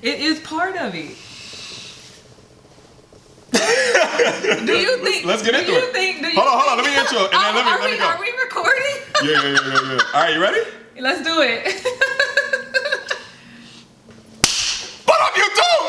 It is part of it. Do you think? Let's get into it. Hold on. Let me intro it, and then let me go. Are we recording? Yeah. All right, you ready? Let's do it. What up, YouTube?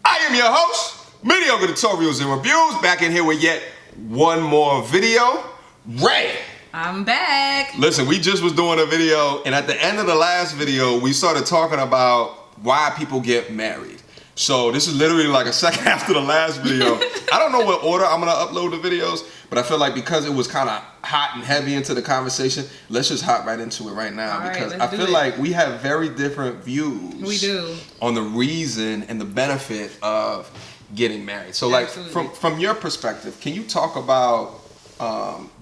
I am your host, Mediocre Tutorials and Reviews, back in here with yet one more video. Ray. I'm back. Listen, we just was doing a video, and at the end of the last video, we started talking about why people get married. So this is literally like a second after the last video. I don't know what order I'm gonna upload the videos, but I feel like because it was kind of hot and heavy into the conversation, let's just hop right into it right now. Because I feel like we have very different views. We do. On the reason and the benefit of getting married. So like from your perspective, can you talk about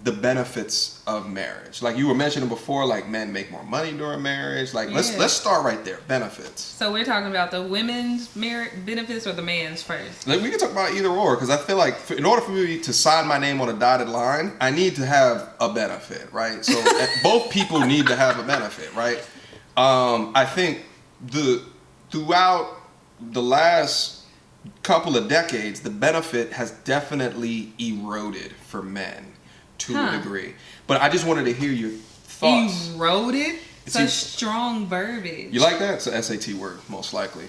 the benefits of marriage? Like you were mentioning before, like men make more money during marriage. Like let's start right there. Benefits. So we're talking about the women's merit benefits or the man's first? Like we can talk about either or, because I feel like in order for me to sign my name on a dotted line, I need to have a benefit, right? So both people need to have a benefit, right? I think throughout the last couple of decades, the benefit has definitely eroded for men to a degree. But I just wanted to hear your thoughts. Eroded? Such strong verbiage. You like that? It's an SAT word, most likely.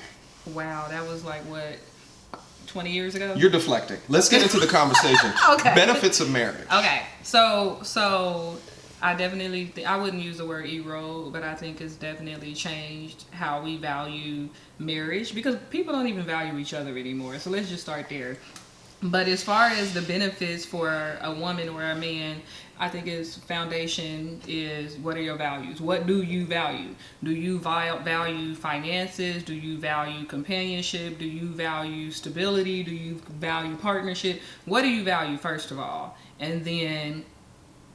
Wow, that was like what, 20 years ago? You're deflecting. Let's get into the conversation. Okay. Benefits of marriage. Okay, so I definitely I wouldn't use the word erode, but I think it's definitely changed how we value marriage, because people don't even value each other anymore. So let's just start there. But as far as the benefits for a woman or a man, I think its foundation is, what are your values? What do you value? Do you value finances? Do you value companionship? Do you value stability? Do you value partnership? What do you value, first of all? And then,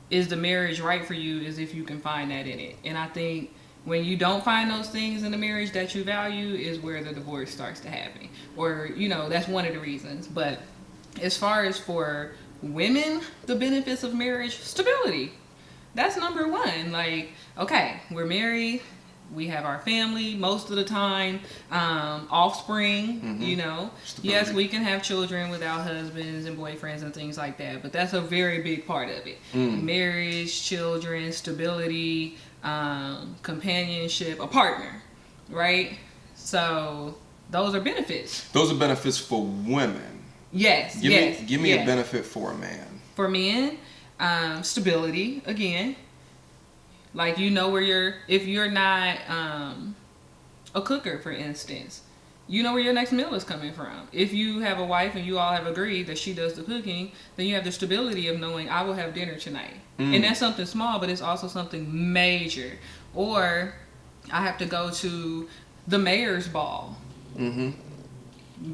is the marriage right for you, is if you can find that in it. And I think when you don't find those things in the marriage that you value is where the divorce starts to happen. Or, that's one of the reasons. But as far as for women, the benefits of marriage, stability. That's number one. Like, okay, we're married, we have our family most of the time, offspring, Stability. Yes, we can have children without husbands and boyfriends and things like that, but that's a very big part of it. Marriage, children, stability, companionship, a partner, right? So those are benefits. Those are benefits for women. Yes, Give me a benefit for a man. For men, stability, again. Like, where if you're not a cooker, for instance, you know where your next meal is coming from. If you have a wife and you all have agreed that she does the cooking, then you have the stability of knowing I will have dinner tonight. And that's something small, but it's also something major. Or I have to go to the mayor's ball.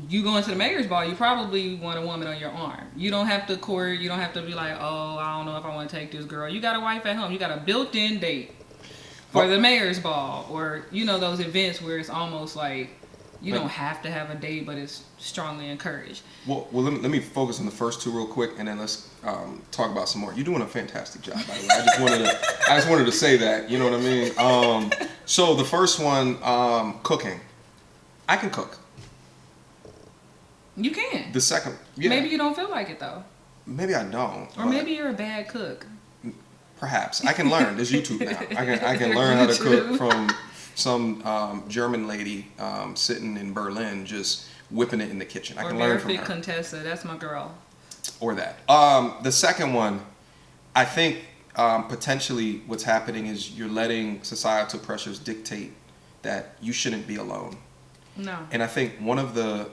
You go into the mayor's ball, you probably want a woman on your arm. You don't have to court. You don't have to be like, oh, I don't know if I want to take this girl. You got a wife at home. You got a built-in date for the mayor's ball. Or, those events where it's almost like you don't have to have a date, but it's strongly encouraged. Well, let me focus on the first two real quick, and then let's talk about some more. You're doing a fantastic job, by the way. I just wanted to say that. You know what I mean? So the first one, cooking. I can cook. You can. The second, yeah. Maybe you don't feel like it, though. Maybe I don't. Or maybe you're a bad cook. Perhaps. I can learn. There's YouTube now. I can learn how to cook from some German lady sitting in Berlin just whipping it in the kitchen. I can learn from her. Contessa, that's my girl. Or that. The second one, I think potentially what's happening is you're letting societal pressures dictate that you shouldn't be alone. No. And I think one of the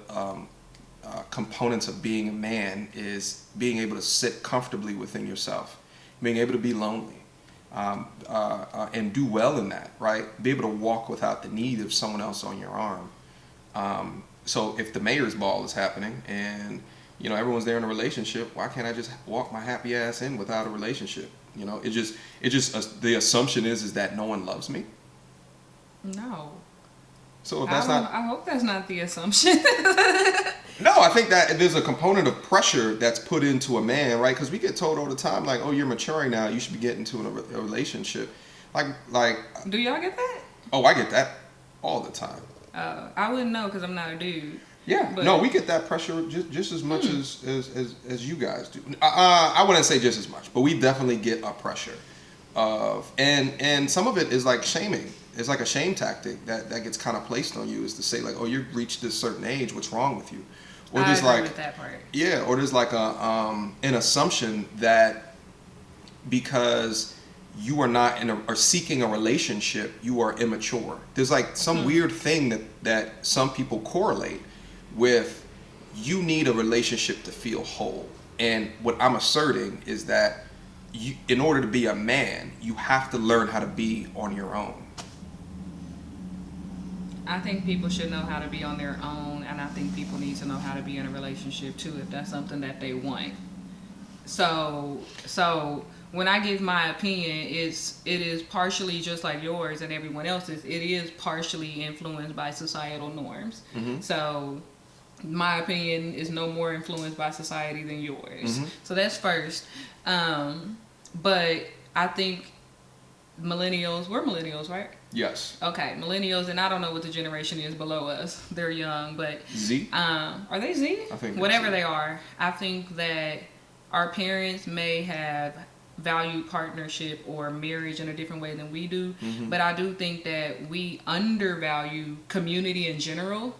components of being a man is being able to sit comfortably within yourself, being able to be lonely, and do well in that, right? Be able to walk without the need of someone else on your arm. So if the mayor's ball is happening and everyone's there in a relationship, why can't I just walk my happy ass in without a relationship? It just the assumption is that no one loves me. No. So if that's not, I hope that's not the assumption. No, I think that there's a component of pressure that's put into a man, right? Because we get told all the time, like, "Oh, you're maturing now. You should be getting into a relationship." Like. Do y'all get that? Oh, I get that all the time. I wouldn't know because I'm not a dude. Yeah, But, no, we get that pressure just as much as you guys do. I wouldn't say just as much, but we definitely get a pressure of, and some of it is like shaming. It's like a shame tactic that gets kind of placed on you, is to say like, oh, you've reached this certain age, what's wrong with you? Or I there's agree like, with that part. yeah, or there's like an assumption that because you are not or seeking a relationship, you are immature. There's like some weird thing that some people correlate with, you need a relationship to feel whole. And what I'm asserting is that you, in order to be a man, you have to learn how to be on your own. I think people should know how to be on their own, and I think people need to know how to be in a relationship too, if that's something that they want. So when I give my opinion, it is partially just like yours and everyone else's. It is partially influenced by societal norms. Mm-hmm. So my opinion is no more influenced by society than yours. Mm-hmm. So that's first. But I think millennials, we're millennials, right? Yes. Okay, millennials, and I don't know what the generation is below us. They're young, but Z? are they Z? I think whatever Z. they are. I think that our parents may have valued partnership or marriage in a different way than we do, but I do think that we undervalue community in general.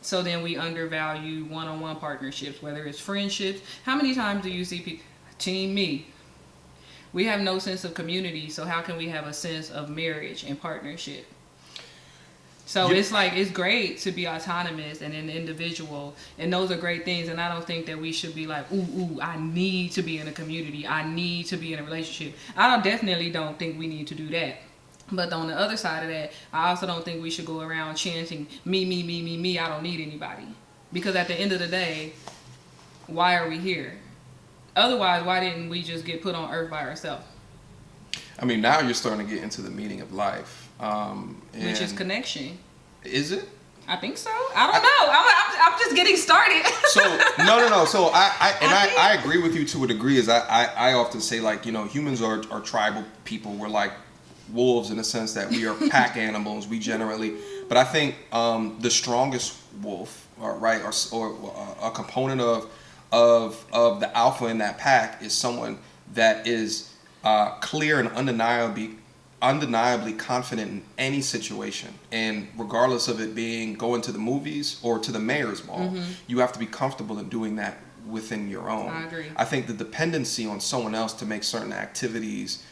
So then we undervalue one-on-one partnerships, whether it's friendships. How many times do you see people, team me? We have no sense of community, so how can we have a sense of marriage and partnership? So it's like, it's great to be autonomous and an individual, and those are great things, and I don't think that we should be like, ooh, I need to be in a community, I need to be in a relationship. Definitely don't think we need to do that. But on the other side of that, I also don't think we should go around chanting, me, I don't need anybody. Because at the end of the day, why are we here? Otherwise, why didn't we just get put on earth by ourselves? I mean, now you're starting to get into the meaning of life. Which is connection. Is it? I think so. I don't know. I'm just getting started. So no. So I agree with you to a degree. Is I often say, like, you know, humans are tribal people. We're like wolves in the sense that we are pack animals. We generally, but I think the strongest wolf, or a component of the alpha in that pack is someone that is clear and undeniably confident in any situation, and regardless of it being going to the movies or to the mayor's ball, you have to be comfortable in doing that within your own. I agree. I think the dependency on someone else to make certain activities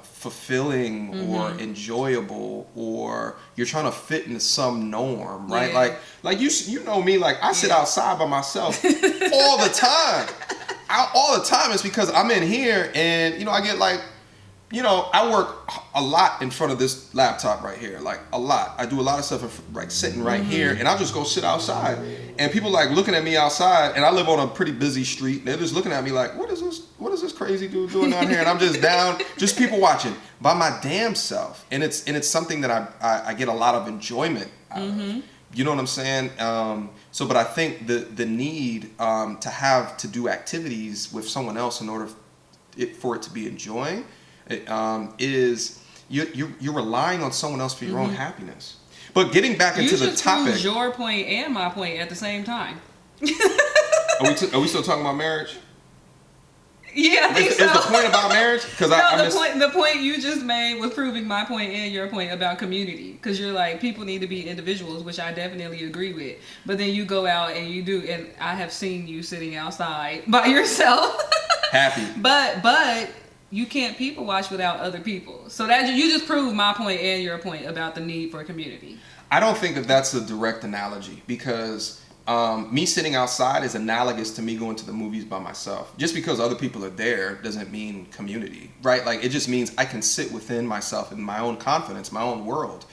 fulfilling or enjoyable, or you're trying to fit into some norm, right? Yeah. Like you know me, like I sit outside by myself all the time. All the time. It's because I'm in here, and you know, I get like, you know, I work a lot in front of this laptop right here, like a lot. I do a lot of stuff like sitting right here, and I'll just go sit outside, and people like looking at me outside, and I live on a pretty busy street, and they're just looking at me like, what is this crazy dude doing down here? And I'm just down, just people watching by my damn self, and it's something that I get a lot of enjoyment out of. You know what I'm saying? But I think the need to do activities with someone else in order for it to be enjoying, is you're relying on someone else for your own happiness. But getting back into the topic, use your point and my point at the same time. are we still talking about marriage? Yeah, I think so. Is the point about marriage? Because the point you just made was proving my point and your point about community. Because you're like, people need to be individuals, which I definitely agree with. But then you go out and you do, and I have seen you sitting outside by yourself, happy. But you can't people watch without other people. So that you just proved my point and your point about the need for community. I don't think that that's a direct analogy, because me sitting outside is analogous to me going to the movies by myself. Just because other people are there doesn't mean community, right? Like, it just means I can sit within myself in my own confidence, my own world,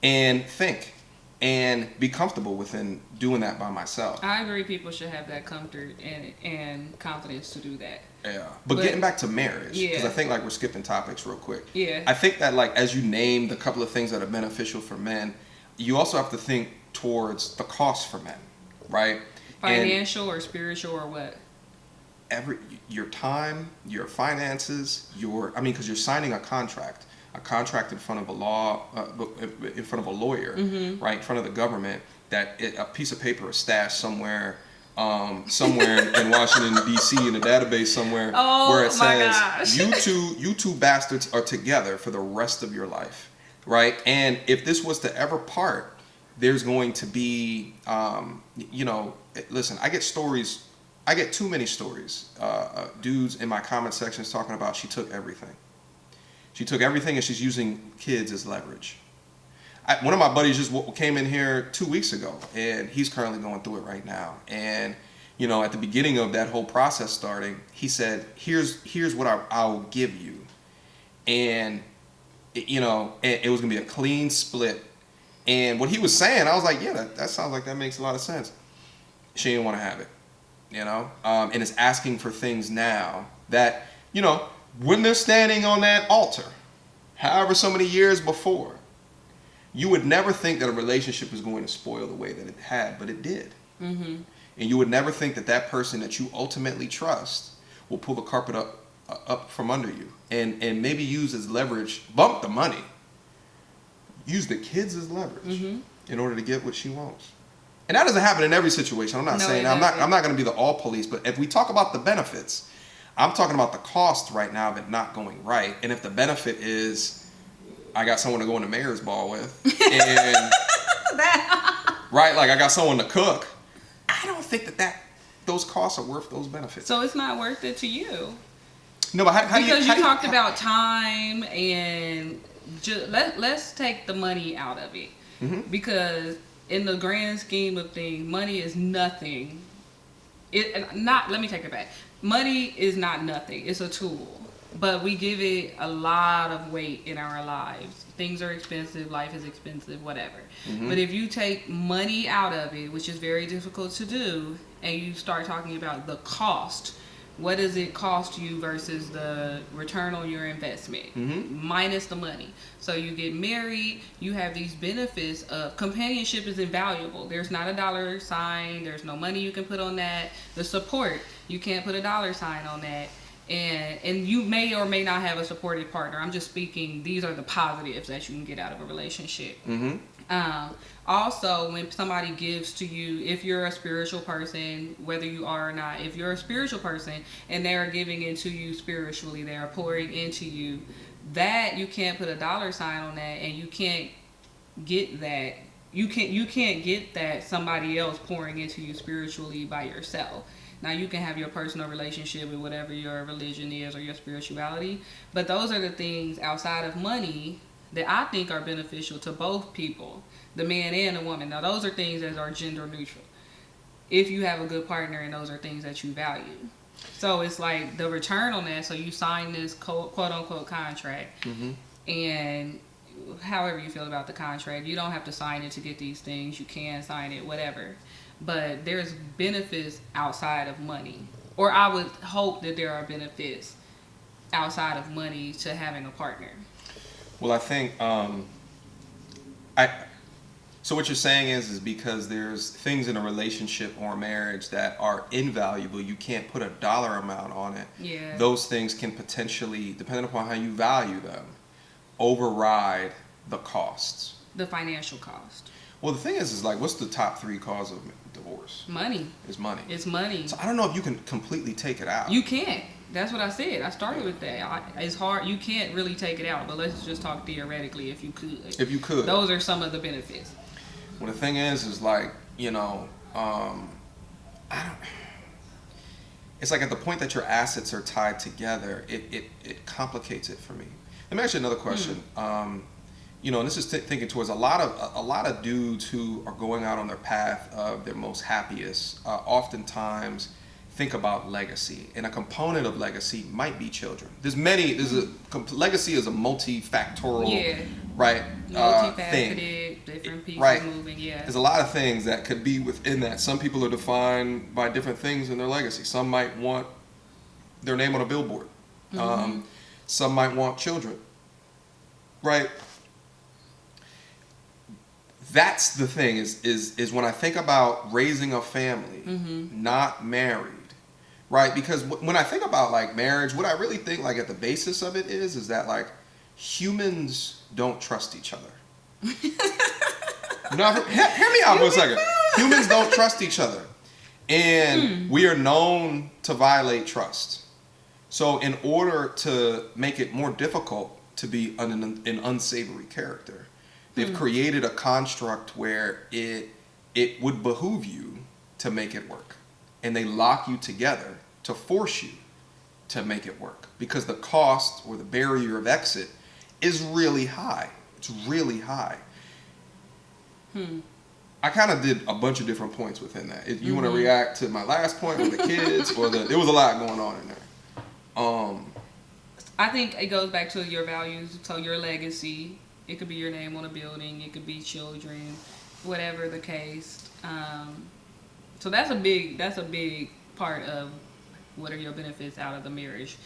and think and be comfortable within doing that by myself. I agree. People should have that comfort and confidence to do that. Yeah. But getting back to marriage, because I think like we're skipping topics real quick. Yeah. I think that, like, as you named a couple of things that are beneficial for men, you also have to think towards the cost for men. Right? Financial or spiritual or what? Your time, your finances, because you're signing a contract. a contract in front of a in front of a lawyer, right, in front of the government, that a piece of paper is stashed somewhere in Washington D.C. in a database somewhere, where it says you two bastards are together for the rest of your life, right? And if this was to ever part, there's going to be, listen, I get too many stories. Dudes in my comment sections talking about she took everything. She took everything and she's using kids as leverage. One of my buddies just came in here 2 weeks ago, and he's currently going through it right now. And, at the beginning of that whole process starting, he said, here's what I'll give you. And, it was going to be a clean split. And what he was saying, I was like, yeah, that sounds like that makes a lot of sense. She didn't want to have it, and is asking for things now that, when they're standing on that altar, however so many years before, you would never think that a relationship was going to spoil the way that it had, but it did. Mm-hmm. And you would never think that person that you ultimately trust will pull the carpet up from under you and maybe use as leverage, bump the money, use the kids as leverage in order to get what she wants. And that doesn't happen in every situation. I'm not saying I'm not going to be the all police, but if we talk about the benefits, I'm talking about the cost right now of it not going right. And if the benefit is I got someone to go in the mayor's ball with, and right, like I got someone to cook, I don't think that those costs are worth those benefits. So it's not worth it to you. No, but how because you talked about time, and let's take the money out of it, because in the grand scheme of things, money is nothing. Let me take it back. Money is not nothing. It's a tool. But we give it a lot of weight in our lives. Things are expensive, life is expensive, whatever. But if you take money out of it, which is very difficult to do, and you start talking about the cost, what does it cost you versus the return on your investment, minus the money. So you get married, you have these benefits of companionship is invaluable. There's not a dollar sign, there's no money you can put on that. The support, you can't put a dollar sign on that. And you may or may not have a supportive partner. I'm just speaking, these are the positives that you can get out of a relationship. Also, when somebody gives to you, if you're a spiritual person, whether you are or not, if you're a spiritual person and they are giving into you spiritually, they are pouring into you, that you can't put a dollar sign on that, and you can't get that. You can't get that somebody else pouring into you spiritually by yourself. Now, you can have your personal relationship with whatever your religion is or your spirituality, but those are the things outside of money that I think are beneficial to both people, the man and the woman. Now, those are things that are gender neutral. If you have a good partner and those are things that you value. So it's like the return on that. So you sign this quote unquote contract, and however you feel about the contract, you don't have to sign it to get these things. You can sign it, whatever. But there's benefits outside of money. Or I would hope that there are benefits outside of money to having a partner. Well, I think, so what you're saying is because there's things in a relationship or a marriage that are invaluable, you can't put a dollar amount on it. Yeah. Those things can potentially, depending upon how you value them, override the costs. The financial cost. Well, the thing is like, what's the top 3 cause of divorce? Money. It's money. It's money. So I don't know if you can completely take it out. You can't. That's what I said. I started with that. It's hard. You can't really take it out, but let's just talk theoretically if you could. If you could. Those are some of the benefits. Well, the thing is like, it's like at the point that your assets are tied together, it complicates it for me. Let me ask you another question. And this is thinking towards a lot of dudes who are going out on their path of their most happiest, oftentimes think about legacy, and a component of legacy might be children. Legacy is a multifactorial, right? Multifaceted, thing. different pieces right. moving. Yeah, there's a lot of things that could be within that. Some people are defined by different things in their legacy. Some might want their name on a billboard. Some might want children, right? That's the thing is when I think about raising a family, not married, right? Because when I think about like marriage, what I really think like at the basis of it is that like humans don't trust each other. No, hear me out for a second. Humans don't trust each other. And we are known to violate trust. So in order to make it more difficult to be an unsavory character, they've created a construct where it would behoove you to make it work. And they lock you together to force you to make it work. Because the cost or the barrier of exit is really high. It's really high. I kind of did a bunch of different points within that. If you want to react to my last point or the kids or there was a lot going on in there. I think it goes back to your values, so your legacy. It could be your name on a building. It could be children, whatever the case. So that's a big part of what are your benefits out of the marriage.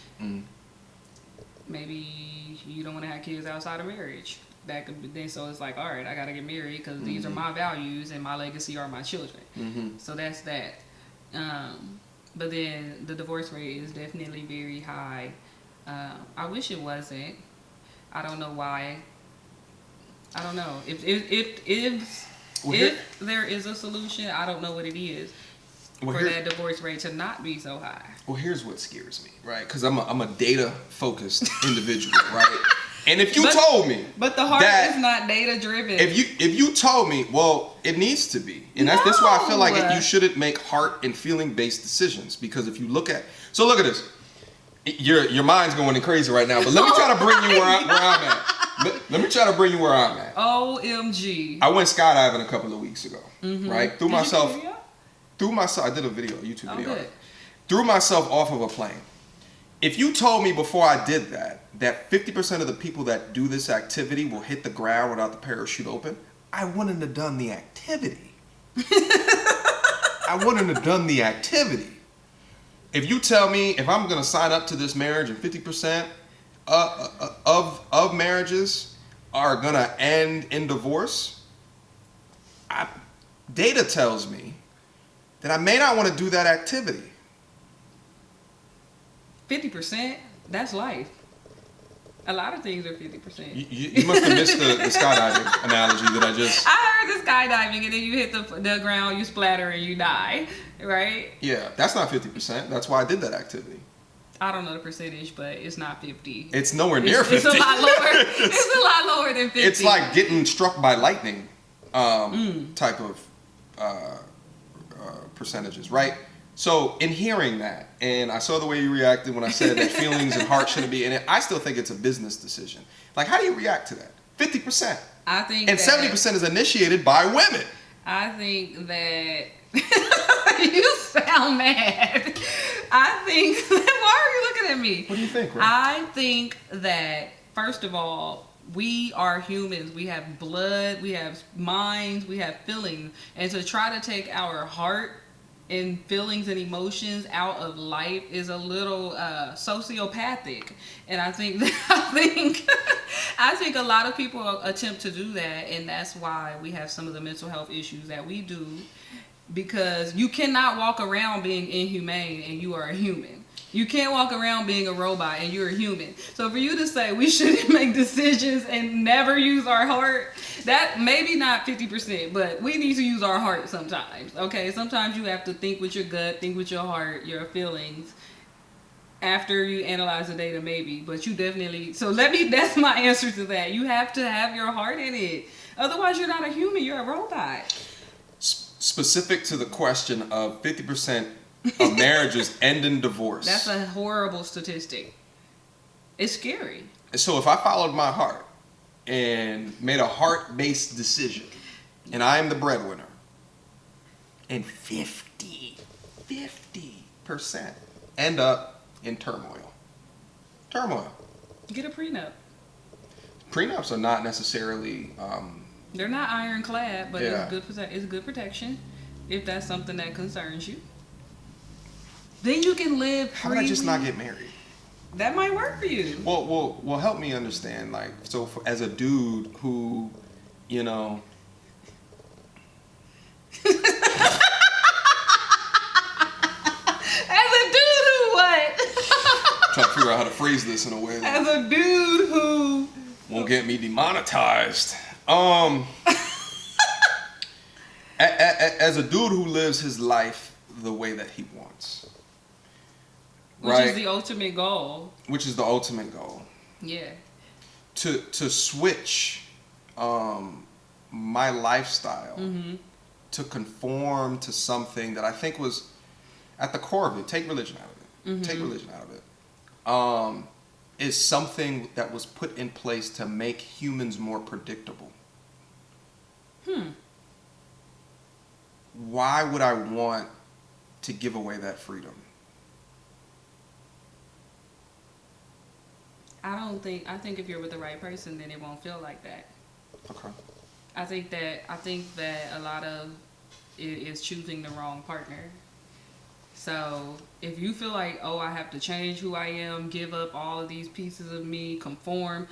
Maybe you don't want to have kids outside of marriage. That could be, so it's like, all right, I got to get married because these are my values and my legacy are my children. So that's that. But then the divorce rate is definitely very high. I wish it wasn't. I don't know why. I don't know. If there is a solution, I don't know what it is for that divorce rate to not be so high. Well, here's what scares me, right? Because I'm a data-focused individual, right? And if you told me, but the heart is not data-driven. If you told me, well, it needs to be, and that's why I feel like you shouldn't make heart and feeling-based decisions. Because if you look at this, your mind's going crazy right now. But let me try to bring you where I'm at. Let me try to bring you where I'm at. OMG! I went skydiving a couple of weeks ago, right? Threw myself. I did a YouTube video. Good. Threw myself off of a plane. If you told me before I did that 50% of the people that do this activity will hit the ground without the parachute open, I wouldn't have done the activity. I wouldn't have done the activity. If you tell me if I'm going to sign up to this marriage and 50% of marriages are going to end in divorce, data tells me that I may not want to do that activity. 50%? That's life. A lot of things are 50%. You must have missed the skydiving analogy that I just... I heard the skydiving and then you hit the ground, you splatter and you die, right? Yeah, that's not 50%. That's why I did that activity. I don't know the percentage, but it's not 50. It's nowhere near 50. It's a lot lower. It's a lot lower than 50. It's like getting struck by lightning type of percentages, right? So in hearing that, and I saw the way you reacted when I said that feelings and heart shouldn't be in it, I still think it's a business decision. Like, how do you react to that? 50%. I think and 70% is initiated by women. I think that you sound mad. I think why are you looking at me? What do you think, Ray? I think that first of all, we are humans. We have blood, we have minds, we have feelings, and to try to take our heart and feelings and emotions out of life is a little sociopathic, and I think I think a lot of people attempt to do that, and that's why we have some of the mental health issues that we do, because you cannot walk around being inhumane and you are a human. You can't walk around being a robot and you're a human. So for you to say we shouldn't make decisions and never use our heart, that maybe not 50%, but we need to use our heart sometimes. Okay, sometimes you have to think with your gut, think with your heart, your feelings, after you analyze the data maybe. But you definitely, that's my answer to that. You have to have your heart in it. Otherwise you're not a human, you're a robot. Specific to the question of 50% of marriages end in divorce. That's a horrible statistic. It's scary. So if I followed my heart and made a heart-based decision, and I am the breadwinner, and 50% end up in turmoil. Get a prenup. Prenups are not necessarily... they're not ironclad, but yeah. It's good protection if that's something that concerns you. Then you can live freely. How would I just not get married? That might work for you. Well, help me understand. Like, so as a dude who, you know... As a dude who what? Trying to figure out how to phrase this in a way that... As a dude who Won't get me demonetized. As a dude who lives his life the way that he wants. Which is the ultimate goal. Which is the ultimate goal. Yeah. To switch my lifestyle to conform to something that I think was at the core of it. Take religion out of it. Take religion out of it. Is something that was put in place to make humans more predictable. Why would I want to give away that freedom? I think if you're with the right person, then it won't feel like that. Okay. I think that a lot of it is choosing the wrong partner. So if you feel like, oh, I have to change who I am, give up all of these pieces of me, conform,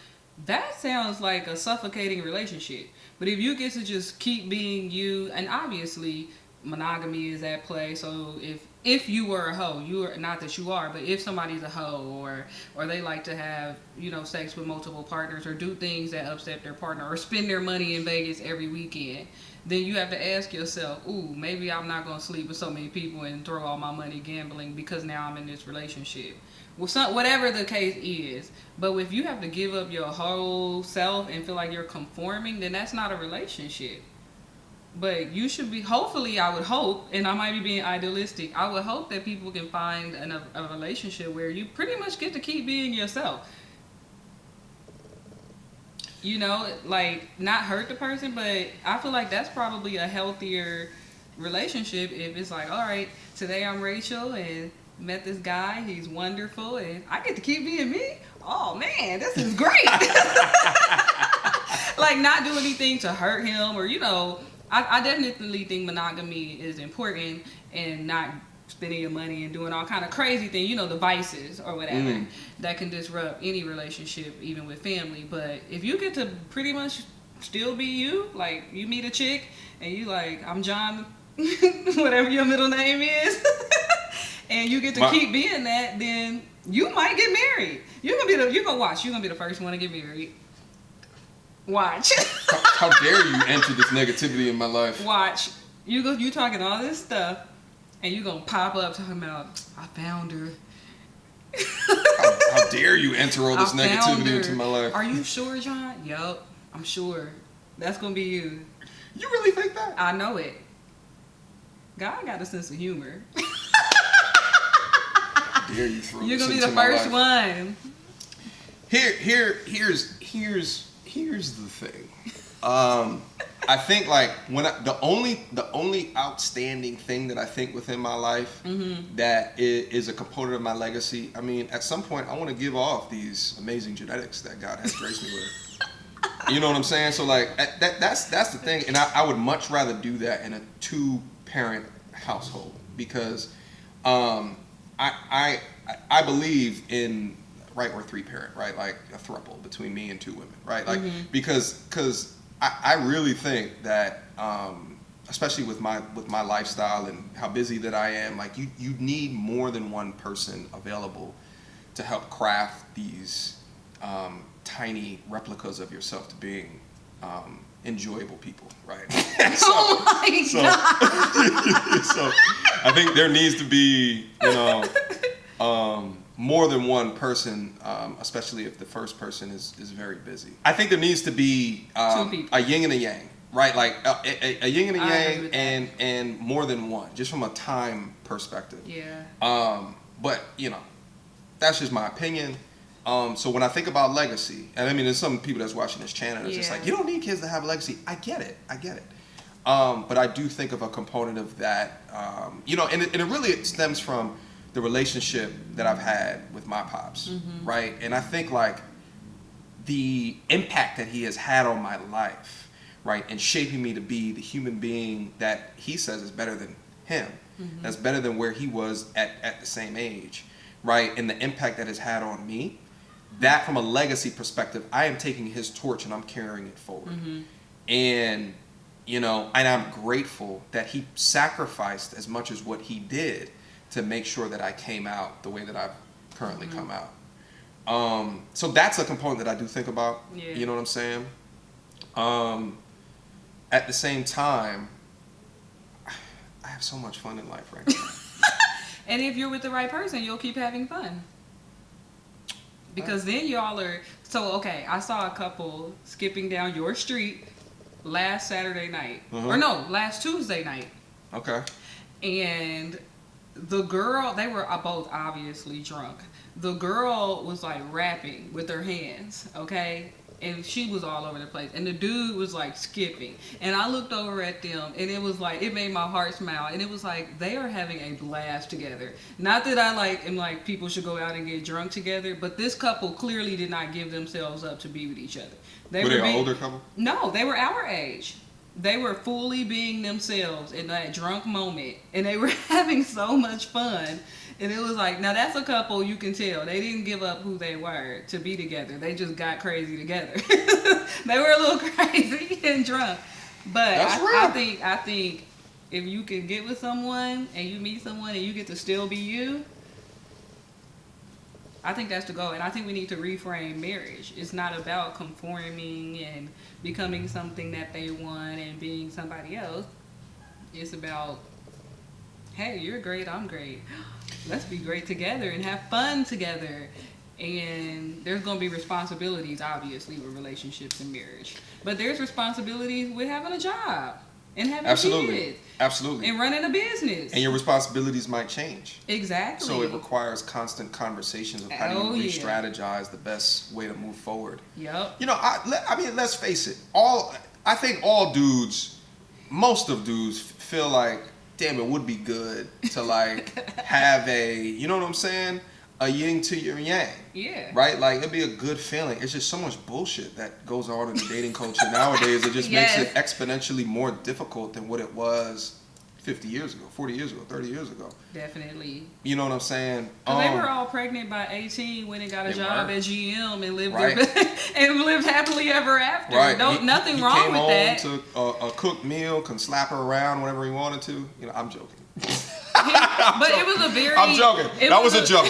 that sounds like a suffocating relationship. But if you get to just keep being you, and obviously monogamy is at play, so if you were a hoe, you are, not that you are, but if somebody's a hoe or they like to have, sex with multiple partners or do things that upset their partner or spend their money in Vegas every weekend, then you have to ask yourself, ooh, maybe I'm not going to sleep with so many people and throw all my money gambling because now I'm in this relationship. Well, whatever the case is. But if you have to give up your whole self and feel like you're conforming, then that's not a relationship. But you should be, hopefully, I would hope, and I might be being idealistic, I would hope that people can find a relationship where you pretty much get to keep being yourself. Like, not hurt the person, but I feel like that's probably a healthier relationship if it's like, all right, today I'm Rachel and met this guy, he's wonderful, and I get to keep being me. Oh man, this is great. Like, not do anything to hurt him or, I definitely think monogamy is important, and not spending your money and doing all kind of crazy things, the vices or whatever that can disrupt any relationship, even with family. But if you get to pretty much still be you, like you meet a chick and you like, I'm John, whatever your middle name is, and you get to keep being that, then you might get married. You're gonna be the first one to get married. Watch. How dare you enter this negativity in my life? Watch. You talking all this stuff, and you gonna pop up talking about, I found her. How dare you enter all this negativity into my life? Are you sure, John? Yup, I'm sure. That's gonna be you. You really think that? I know it. God got a sense of humor. How dare you throw You're this gonna be into the my first life? one. Here's the thing. I think like the only outstanding thing that I think within my life that is a component of my legacy. I mean, at some point I want to give off these amazing genetics that God has graced me with. You know what I'm saying? So like that's the thing, and I would much rather do that in a 2-parent household because I believe in. Right, or 3-parent, right? Like a throuple between me and 2 women, right? Like because I really think that especially with my lifestyle and how busy that I am, like you need more than one person available to help craft these tiny replicas of yourself to being enjoyable people, right? Oh my God. So I think there needs to be, more than one person, especially if the first person is very busy. I think there needs to be a yin and a yang, right? Like a yin and a yang, and more than one, just from a time perspective. Yeah. But that's just my opinion. So when I think about legacy, and I mean, there's some people that's watching this channel that's just like, you don't need kids to have a legacy. I get it. But I do think of a component of that, and it really stems from the relationship that I've had with my pops, right? And I think like the impact that he has had on my life, right, and shaping me to be the human being that he says is better than him, that's better than where he was at the same age, right? And the impact that has had on me, that from a legacy perspective, I am taking his torch and I'm carrying it forward. And and I'm grateful that he sacrificed as much as what he did to make sure that I came out the way that I've currently come out. So that's a component that I do think about. Yeah. You know what I'm saying? At the same time, I have so much fun in life right now. And if you're with the right person, you'll keep having fun. Because then y'all are... So, okay, I saw a couple skipping down your street last Saturday night. Or no, last Tuesday night. Okay. And the girl, they were both obviously drunk. The girl was like rapping with her hands, okay? And she was all over the place. And the dude was like skipping. And I looked over at them and it was like, it made my heart smile. And it was like, they are having a blast together. Not that I am like people should go out and get drunk together, but this couple clearly did not give themselves up to be with each other. Were they an older couple? No, they were our age. They were fully being themselves in that drunk moment. And they were having so much fun. And it was like, now that's a couple you can tell. They didn't give up who they were to be together. They just got crazy together. They were a little crazy and drunk. But I think if you can get with someone and you meet someone and you get to still be you, I think that's the goal. And I think we need to reframe marriage. It's not about conforming and becoming something that they want and being somebody else. It's about, hey, you're great, I'm great. Let's be great together and have fun together. And there's going to be responsibilities, obviously, with relationships and marriage. But there's responsibilities with having a job and having kids. Absolutely. And running a business. And your responsibilities might change. Exactly. So it requires constant conversations of how do you re-strategize the best way to move forward. Yep. You know, I mean, let's face it. I think most of dudes feel like, damn, it would be good to like have you know what I'm saying? A yin to your yang. Yeah. Right? Like, it'd be a good feeling. It's just so much bullshit that goes on in the dating culture nowadays. It just makes it exponentially more difficult than what it was 50 years ago, 40 years ago, 30 years ago. Definitely. You know what I'm saying? They were all pregnant by 18 when they got a job at GM and lived and lived happily ever after. Right. Nothing wrong with that. He came home to a cooked meal, can slap her around whenever he wanted to. You know, I'm joking. It was a very... I'm joking. That was a joke.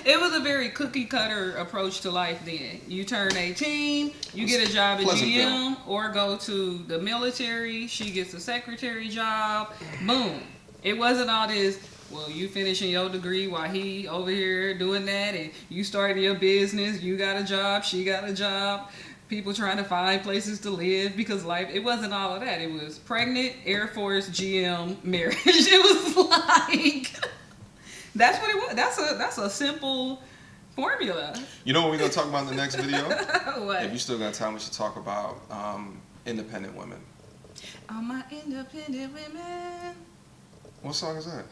It was a very cookie cutter approach to life then. You turn 18, you get a job at GM or go to the military, she gets a secretary job, boom. It wasn't all this, well, you finishing your degree while he over here doing that, and you starting your business, you got a job, she got a job, people trying to find places to live, because life, it wasn't all of that. It was pregnant, Air Force, GM, marriage. It was like... That's what it was. That's a simple formula. You know what we're going to talk about in the next video? What? If you still got time, we should talk about independent women. All my independent women. What song is that?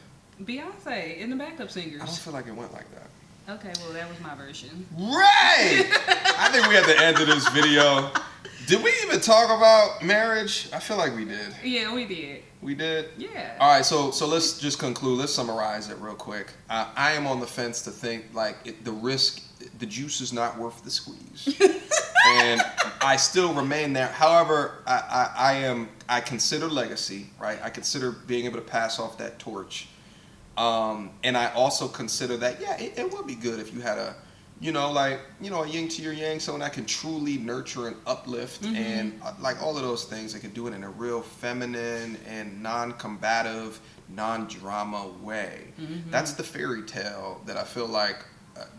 Beyonce in the backup singers. I don't feel like it went like that. Okay, well, that was my version. Right! I think we had the end of this video. Did we even talk about marriage? I feel like we did. Yeah, we did. We did? Yeah. All right, so let's just conclude. Let's summarize it real quick. I am on the fence to think like the juice is not worth the squeeze. And I still remain there. However, I consider legacy, right? I consider being able to pass off that torch. And I also consider that, yeah, it would be good if you had a yin to your yang, someone that can truly nurture and uplift and like all of those things. They can do it in a real feminine and non-combative, non-drama way. That's the fairy tale that I feel like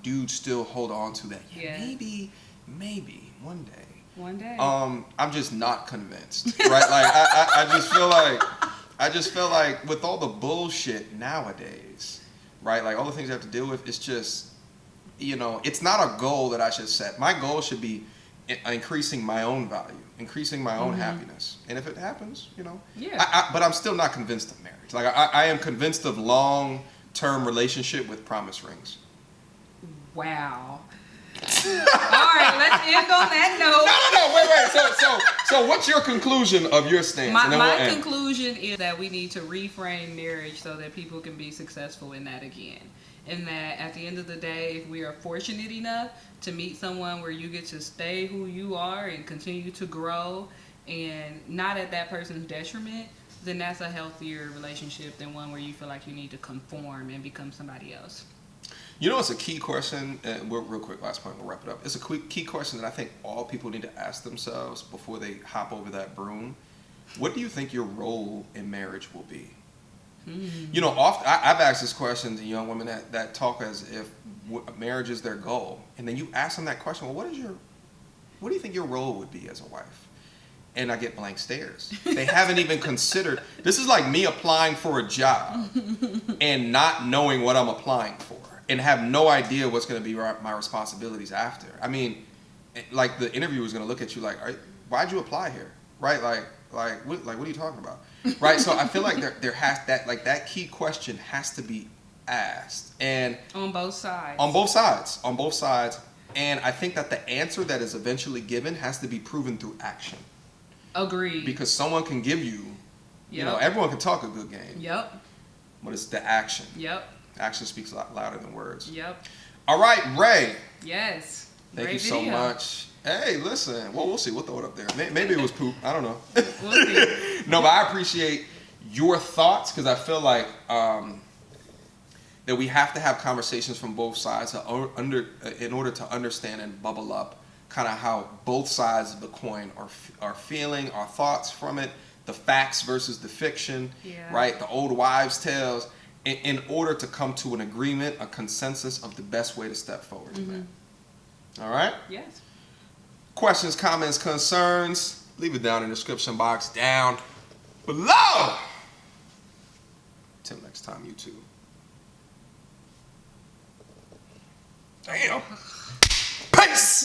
dudes still hold on to, that maybe one day. One day. I'm just not convinced, right? Like I just feel like with all the bullshit nowadays, right? Like all the things I have to deal with, it's just, you know, it's not a goal that I should set. My goal should be increasing my own value, increasing my own happiness. And if it happens, you know. Yeah. But I'm still not convinced of marriage. Like I am convinced of long-term relationship with promise rings. Wow. All right, let's end on that note. No, wait. So what's your conclusion of your stance? My conclusion is that we need to reframe marriage so that people can be successful in that again. And that at the end of the day, if we are fortunate enough to meet someone where you get to stay who you are and continue to grow and not at that person's detriment, then that's a healthier relationship than one where you feel like you need to conform and become somebody else. You know, it's a key question. Real quick, last point, we'll wrap it up. It's a quick key question that I think all people need to ask themselves before they hop over that broom. What do you think your role in marriage will be? You know, often I've asked this question to young women that talk as if marriage is their goal, and then you ask them that question. Well, what do you think your role would be as a wife? And I get blank stares. They haven't even considered. This is like me applying for a job and not knowing what I'm applying for, and have no idea what's going to be my responsibilities after. I mean, like the interviewer is going to look at you like, "Why'd you apply here?" Right? What are you talking about? Right? So I feel like there has that key question has to be asked, and on both sides. On both sides, and I think that the answer that is eventually given has to be proven through action. Agreed. Because someone can give you, you know, everyone can talk a good game. Yep. But it's the action. Yep. Action speaks a lot louder than words. Yep. All right, Ray. Yes. Thank Great you so video. much. Hey, listen. Well, we'll see. We'll throw it up there. Maybe it was poop. I don't know. We'll see. No, but I appreciate your thoughts, because I feel like that we have to have conversations from both sides in order to understand and bubble up kind of how both sides of the coin are feeling, our thoughts from it, the facts versus the fiction, right? The old wives' tales, in order to come to an agreement, a consensus of the best way to step forward. All right? Yes. Questions, comments, concerns, leave it down in the description box down below. Till next time, YouTube. Damn. Peace.